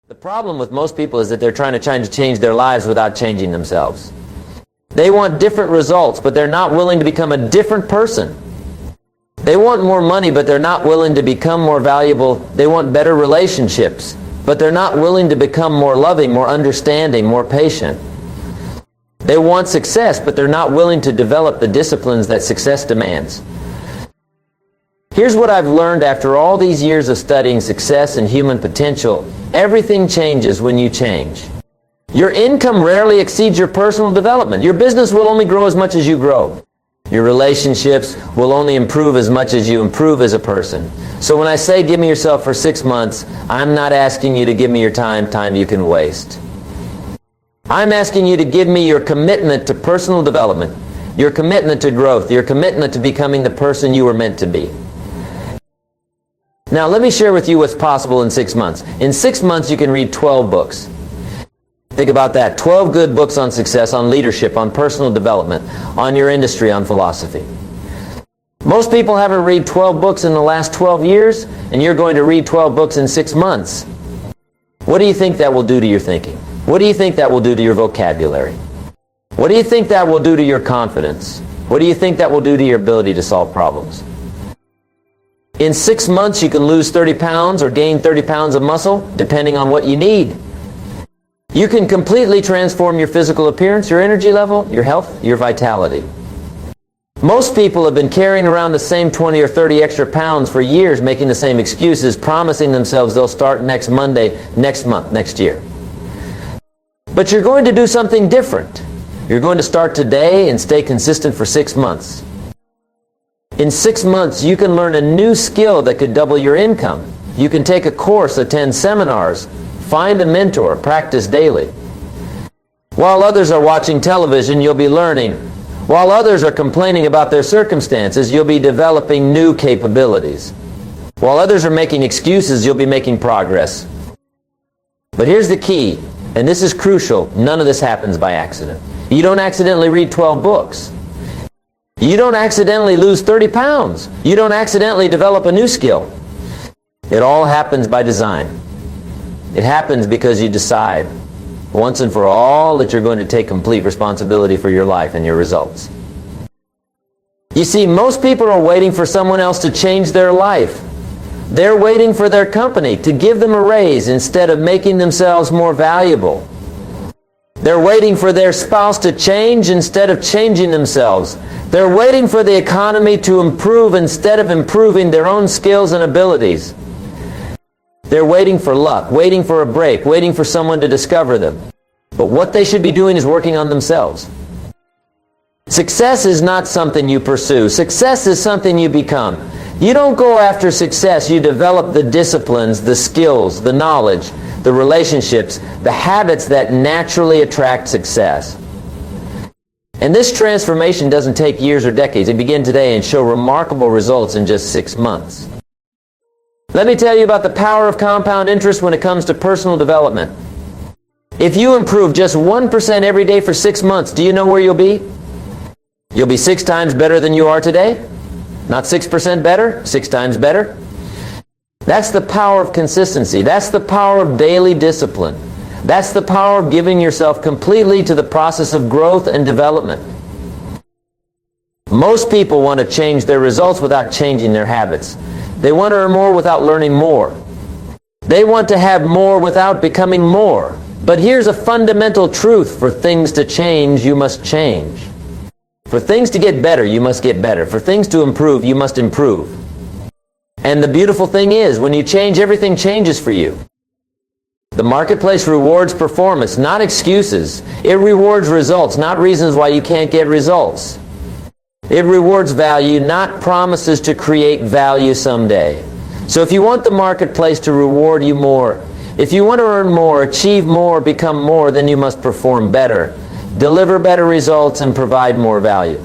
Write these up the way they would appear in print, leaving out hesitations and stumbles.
The problem with most people is that they're trying to change their lives without changing themselves. They want different results, but they're not willing to become a different person. They want more money, but they're not willing to become more valuable. They want better relationships, but they're not willing to become more loving, more understanding, more patient. They want success, but they're not willing to develop the disciplines that success demands. Here's what I've learned after all these years of studying success and human potential. Everything changes when you change. Your income rarely exceeds your personal development. Your business will only grow as much as you grow. Your relationships will only improve as much as you improve as a person. So when I say give me yourself for 6 months, I'm not asking you to give me your time you can waste. I'm asking you to give me your commitment to personal development, your commitment to growth, your commitment to becoming the person you were meant to be. Now let me share with you what's possible in 6 months. In 6 months you can read 12 books. Think about that. 12 good books on success, on leadership, on personal development, on your industry, on philosophy. Most people haven't read 12 books in the last 12 years, and you're going to read 12 books in 6 months. What do you think that will do to your thinking? What do you think that will do to your vocabulary? What do you think that will do to your confidence? What do you think that will do to your ability to solve problems? In 6 months you can lose 30 pounds or gain 30 pounds of muscle, depending on what you need. You can completely transform your physical appearance, your energy level, your health, your vitality. Most people have been carrying around the same 20 or 30 extra pounds for years, making the same excuses, promising themselves they'll start next Monday, next month, next year. But you're going to do something different. You're going to start today and stay consistent for 6 months. In 6 months, you can learn a new skill that could double your income. You can take a course, attend seminars, find a mentor, practice daily. While others are watching television, you'll be learning. While others are complaining about their circumstances, you'll be developing new capabilities. While others are making excuses, you'll be making progress. But here's the key, and this is crucial. None of this happens by accident. You don't accidentally read 12 books. You don't accidentally lose 30 pounds. You don't accidentally develop a new skill. It all happens by design. It happens because you decide once and for all that you're going to take complete responsibility for your life and your results. You see, most people are waiting for someone else to change their life. They're waiting for their company to give them a raise instead of making themselves more valuable. They're waiting for their spouse to change instead of changing themselves. They're waiting for the economy to improve instead of improving their own skills and abilities. They're waiting for luck, waiting for a break, waiting for someone to discover them. But what they should be doing is working on themselves. Success is not something you pursue. Success is something you become. You don't go after success. You develop the disciplines, the skills, the knowledge, the relationships, the habits that naturally attract success. And this transformation doesn't take years or decades. It begins today and show remarkable results in just 6 months. Let me tell you about the power of compound interest when it comes to personal development. If you improve just 1% every day for 6 months, do you know where you'll be? You'll be 6 times better than you are today. Not 6% better, 6 times better. That's the power of consistency. That's the power of daily discipline. That's the power of giving yourself completely to the process of growth and development. Most people want to change their results without changing their habits. They want to earn more without learning more. They want to have more without becoming more. But here's a fundamental truth. For things to change, you must change. For things to get better, you must get better. For things to improve, you must improve. And the beautiful thing is, when you change, everything changes for you. The marketplace rewards performance, not excuses. It rewards results, not reasons why you can't get results. It rewards value, not promises to create value someday. So if you want the marketplace to reward you more, if you want to earn more, achieve more, become more, then you must perform better, deliver better results, and provide more value.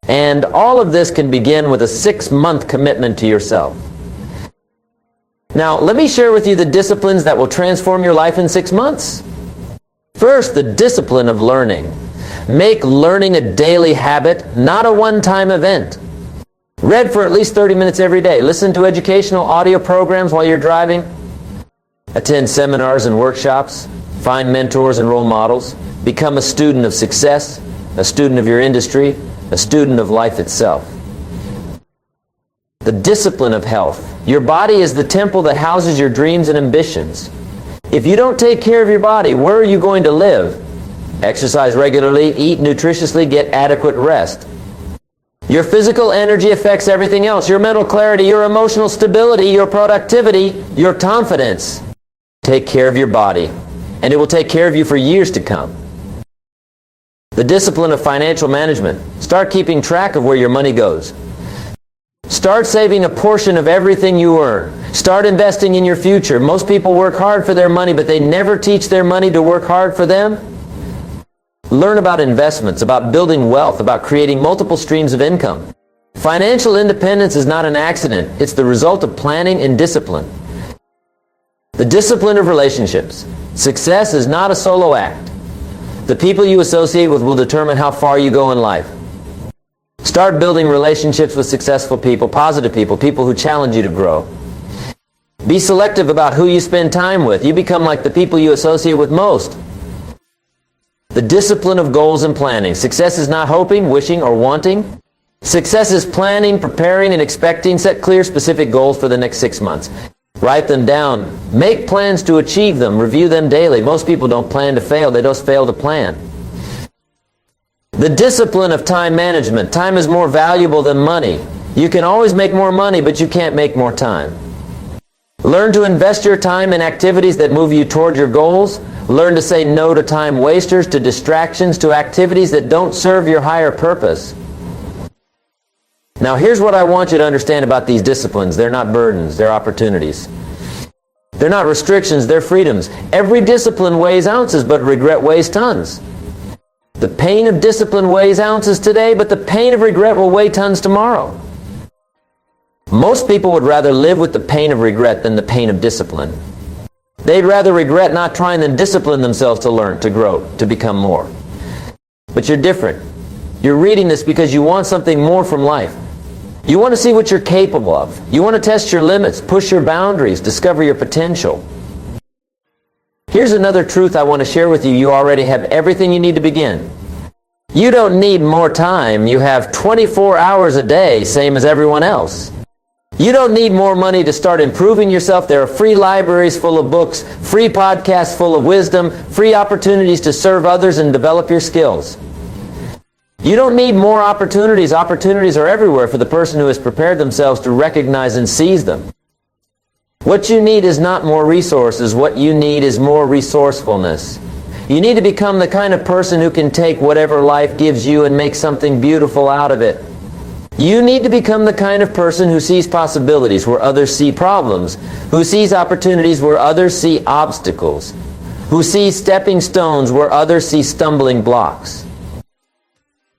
And all of this can begin with a 6-month commitment to yourself. Now, let me share with you the disciplines that will transform your life in 6 months. First, the discipline of learning. Make learning a daily habit, not a one-time event. Read for at least 30 minutes every day. Listen to educational audio programs while you're driving. Attend seminars and workshops. Find mentors and role models. Become a student of success, a student of your industry, a student of life itself. The discipline of health. Your body is the temple that houses your dreams and ambitions. If you don't take care of your body, where are you going to live? Exercise regularly, eat nutritiously, get adequate rest. Your physical energy affects everything else. Your mental clarity, your emotional stability, your productivity, your confidence. Take care of your body, and it will take care of you for years to come. The discipline of financial management. Start keeping track of where your money goes. Start saving a portion of everything you earn. Start investing in your future. Most people work hard for their money, but they never teach their money to work hard for them. Learn about investments, about building wealth, about creating multiple streams of income. Financial independence is not an accident. It's the result of planning and discipline. The discipline of relationships. Success is not a solo act. The people you associate with will determine how far you go in life. Start building relationships with successful people, positive people, people who challenge you to grow. Be selective about who you spend time with. You become like the people you associate with most. The discipline of goals and planning. Success is not hoping, wishing, or wanting. Success is planning, preparing, and expecting. Set clear, specific goals for the next 6 months. Write them down. Make plans to achieve them. Review them daily. Most people don't plan to fail. They just fail to plan. The discipline of time management. Time is more valuable than money. You can always make more money, but you can't make more time. Learn to invest your time in activities that move you toward your goals. Learn to say no to time wasters, to distractions, to activities that don't serve your higher purpose. Now here's what I want you to understand about these disciplines. They're not burdens, they're opportunities. They're not restrictions, they're freedoms. Every discipline weighs ounces, but regret weighs tons. The pain of discipline weighs ounces today, but the pain of regret will weigh tons tomorrow. Most people would rather live with the pain of regret than the pain of discipline. They'd rather regret not trying than discipline themselves to learn, to grow, to become more. But you're different. You're reading this because you want something more from life. You want to see what you're capable of. You want to test your limits, push your boundaries, discover your potential. Here's another truth I want to share with you. You already have everything you need to begin. You don't need more time. You have 24 hours a day, same as everyone else. You don't need more money to start improving yourself. There are free libraries full of books, free podcasts full of wisdom, free opportunities to serve others and develop your skills. You don't need more opportunities. Opportunities are everywhere for the person who has prepared themselves to recognize and seize them. What you need is not more resources. What you need is more resourcefulness. You need to become the kind of person who can take whatever life gives you and make something beautiful out of it. You need to become the kind of person who sees possibilities where others see problems, who sees opportunities where others see obstacles, who sees stepping stones where others see stumbling blocks.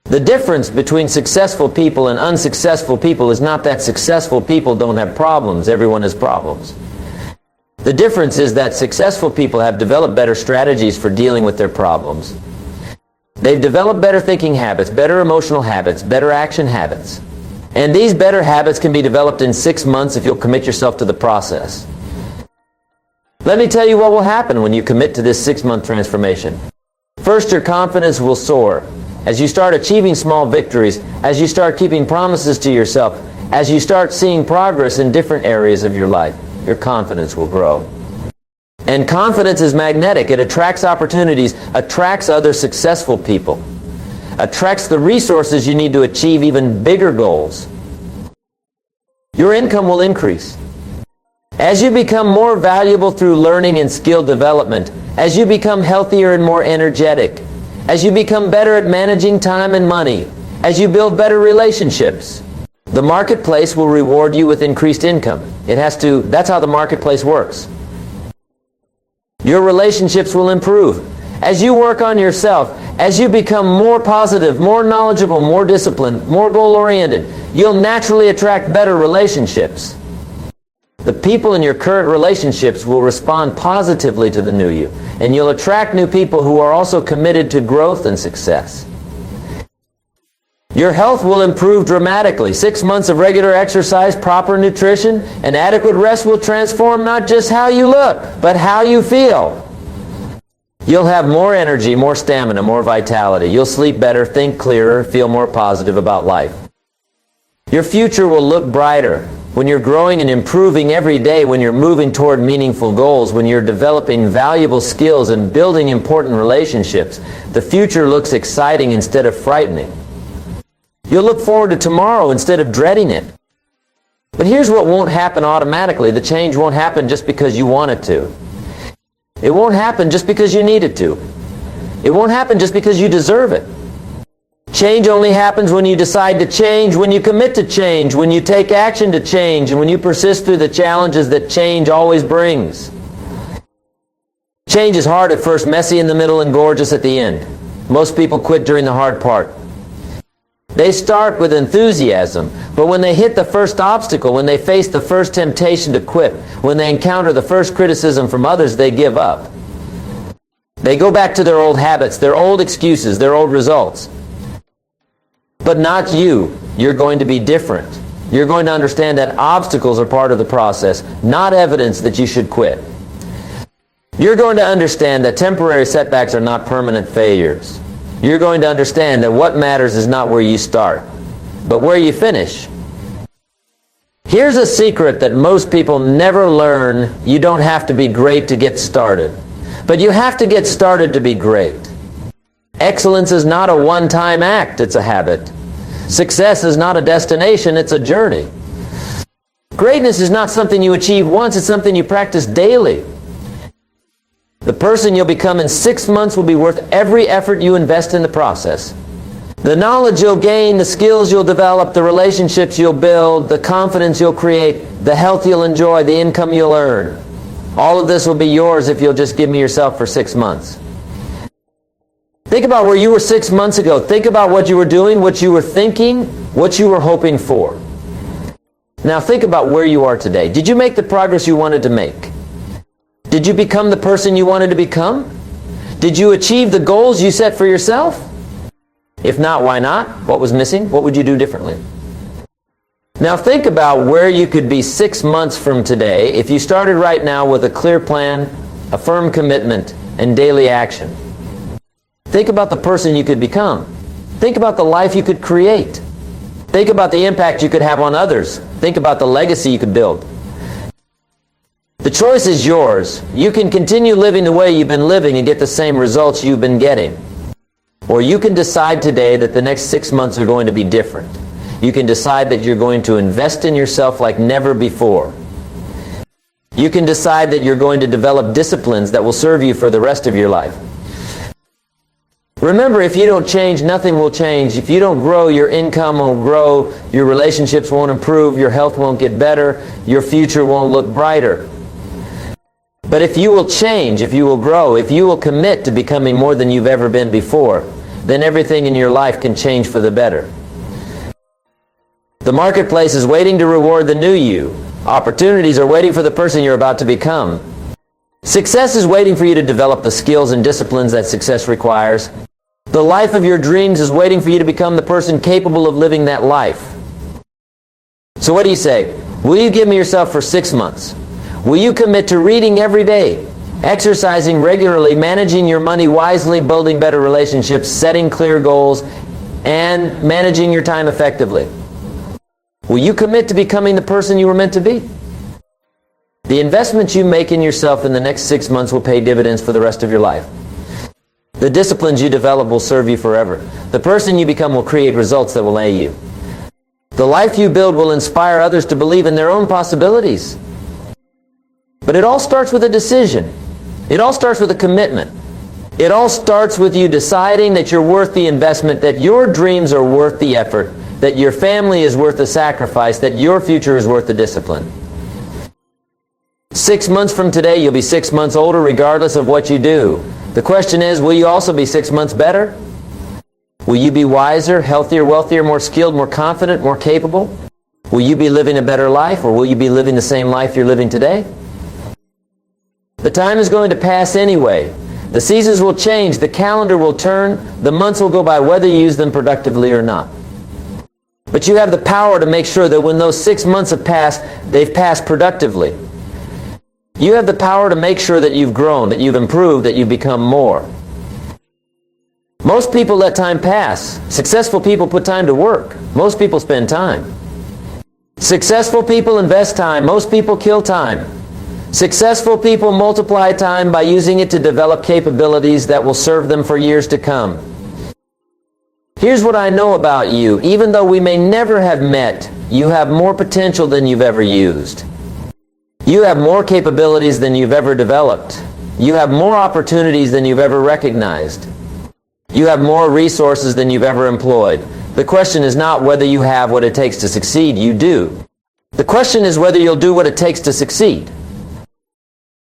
The difference between successful people and unsuccessful people is not that successful people don't have problems. Everyone has problems. The difference is that successful people have developed better strategies for dealing with their problems. They've developed better thinking habits, better emotional habits, better action habits. And these better habits can be developed in 6 months if you'll commit yourself to the process. Let me tell you what will happen when you commit to this 6-month transformation. First, your confidence will soar. As you start achieving small victories, as you start keeping promises to yourself, as you start seeing progress in different areas of your life, your confidence will grow. And confidence is magnetic. It attracts opportunities, attracts other successful people, attracts the resources you need to achieve even bigger goals. Your income will increase. As you become more valuable through learning and skill development, as you become healthier and more energetic, as you become better at managing time and money, as you build better relationships, the marketplace will reward you with increased income. That's how the marketplace works. Your relationships will improve. As you work on yourself, as you become more positive, more knowledgeable, more disciplined, more goal-oriented, you'll naturally attract better relationships. The people in your current relationships will respond positively to the new you, and you'll attract new people who are also committed to growth and success. Your health will improve dramatically. 6 months of regular exercise, proper nutrition, and adequate rest will transform not just how you look, but how you feel. You'll have more energy, more stamina, more vitality. You'll sleep better, think clearer, feel more positive about life. Your future will look brighter. When you're growing and improving every day, when you're moving toward meaningful goals, when you're developing valuable skills and building important relationships, the future looks exciting instead of frightening. You'll look forward to tomorrow instead of dreading it. But here's what won't happen automatically. The change won't happen just because you want it to. It won't happen just because you need it to. It won't happen just because you deserve it. Change only happens when you decide to change, when you commit to change, when you take action to change, and when you persist through the challenges that change always brings. Change is hard at first, messy in the middle, and gorgeous at the end. Most people quit during the hard part. They start with enthusiasm, but when they hit the first obstacle, when they face the first temptation to quit, when they encounter the first criticism from others, they give up. They go back to their old habits, their old excuses, their old results. But not you. You're going to be different. You're going to understand that obstacles are part of the process, not evidence that you should quit. You're going to understand that temporary setbacks are not permanent failures. You're going to understand that what matters is not where you start, but where you finish. Here's a secret that most people never learn. You don't have to be great to get started, but you have to get started to be great. Excellence is not a one-time act, it's a habit. Success is not a destination, it's a journey. Greatness is not something you achieve once, it's something you practice daily. The person you'll become in 6 months will be worth every effort you invest in the process. The knowledge you'll gain, the skills you'll develop, the relationships you'll build, the confidence you'll create, the health you'll enjoy, the income you'll earn. All of this will be yours if you'll just give me yourself for 6 months. Think about where you were 6 months ago. Think about what you were doing, what you were thinking, what you were hoping for. Now think about where you are today. Did you make the progress you wanted to make? Did you become the person you wanted to become? Did you achieve the goals you set for yourself? If not, why not? What was missing? What would you do differently? Now think about where you could be 6 months from today if you started right now with a clear plan, a firm commitment, and daily action. Think about the person you could become. Think about the life you could create. Think about the impact you could have on others. Think about the legacy you could build. The choice is yours. You can continue living the way you've been living and get the same results you've been getting. Or you can decide today that the next 6 months are going to be different. You can decide that you're going to invest in yourself like never before. You can decide that you're going to develop disciplines that will serve you for the rest of your life. Remember, if you don't change, nothing will change. If you don't grow, your income won't grow, your relationships won't improve, your health won't get better, your future won't look brighter. But if you will change, if you will grow, if you will commit to becoming more than you've ever been before, then everything in your life can change for the better. The marketplace is waiting to reward the new you. Opportunities are waiting for the person you're about to become. Success is waiting for you to develop the skills and disciplines that success requires. The life of your dreams is waiting for you to become the person capable of living that life. So what do you say? Will you give me yourself for 6 months? Will you commit to reading every day, exercising regularly, managing your money wisely, building better relationships, setting clear goals, and managing your time effectively? Will you commit to becoming the person you were meant to be? The investments you make in yourself in the next 6 months will pay dividends for the rest of your life. The disciplines you develop will serve you forever. The person you become will create results that will aid you. The life you build will inspire others to believe in their own possibilities. But it all starts with a decision. It all starts with a commitment. It all starts with you deciding that you're worth the investment, that your dreams are worth the effort, that your family is worth the sacrifice, that your future is worth the discipline. 6 months from today, you'll be 6 months older regardless of what you do. The question is, will you also be 6 months better? Will you be wiser, healthier, wealthier, more skilled, more confident, more capable? Will you be living a better life, or will you be living the same life you're living today? The time is going to pass anyway. The seasons will change, the calendar will turn, the months will go by whether you use them productively or not. But you have the power to make sure that when those 6 months have passed, they've passed productively. You have the power to make sure that you've grown, that you've improved, that you've become more. Most people let time pass. Successful people put time to work. Most people spend time. Successful people invest time. Most people kill time. Successful people multiply time by using it to develop capabilities that will serve them for years to come. Here's what I know about you. Even though we may never have met, you have more potential than you've ever used. You have more capabilities than you've ever developed. You have more opportunities than you've ever recognized. You have more resources than you've ever employed. The question is not whether you have what it takes to succeed. You do. The question is whether you'll do what it takes to succeed.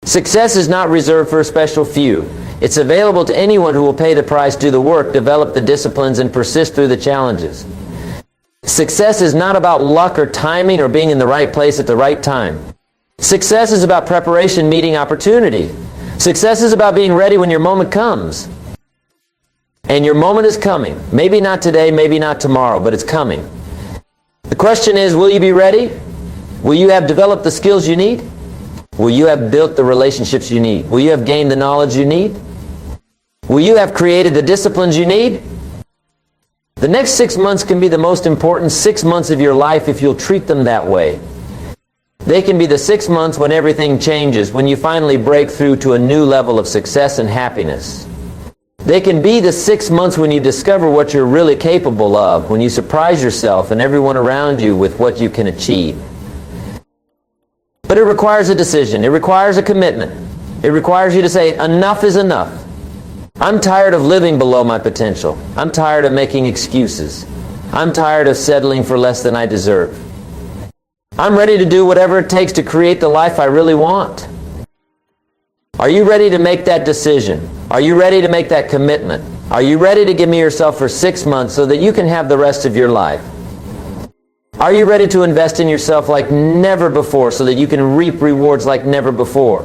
Success is not reserved for a special few. It's available to anyone who will pay the price, do the work, develop the disciplines, and persist through the challenges. Success is not about luck or timing or being in the right place at the right time. Success is about preparation meeting opportunity. Success is about being ready when your moment comes. And your moment is coming. Maybe not today, maybe not tomorrow, but it's coming. The question is, will you be ready? Will you have developed the skills you need? Will you have built the relationships you need? Will you have gained the knowledge you need? Will you have created the disciplines you need? The next 6 months can be the most important 6 months of your life if you'll treat them that way. They can be the 6 months when everything changes, when you finally break through to a new level of success and happiness. They can be the 6 months when you discover what you're really capable of, when you surprise yourself and everyone around you with what you can achieve. But it requires a decision. It requires a commitment. It requires you to say, enough is enough. I'm tired of living below my potential. I'm tired of making excuses. I'm tired of settling for less than I deserve. I'm ready to do whatever it takes to create the life I really want. Are you ready to make that decision? Are you ready to make that commitment? Are you ready to give me yourself for 6 months so that you can have the rest of your life? Are you ready to invest in yourself like never before so that you can reap rewards like never before?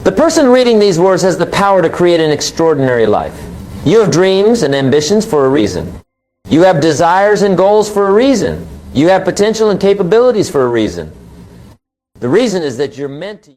The person reading these words has the power to create an extraordinary life. You have dreams and ambitions for a reason. You have desires and goals for a reason. You have potential and capabilities for a reason. The reason is that you're meant to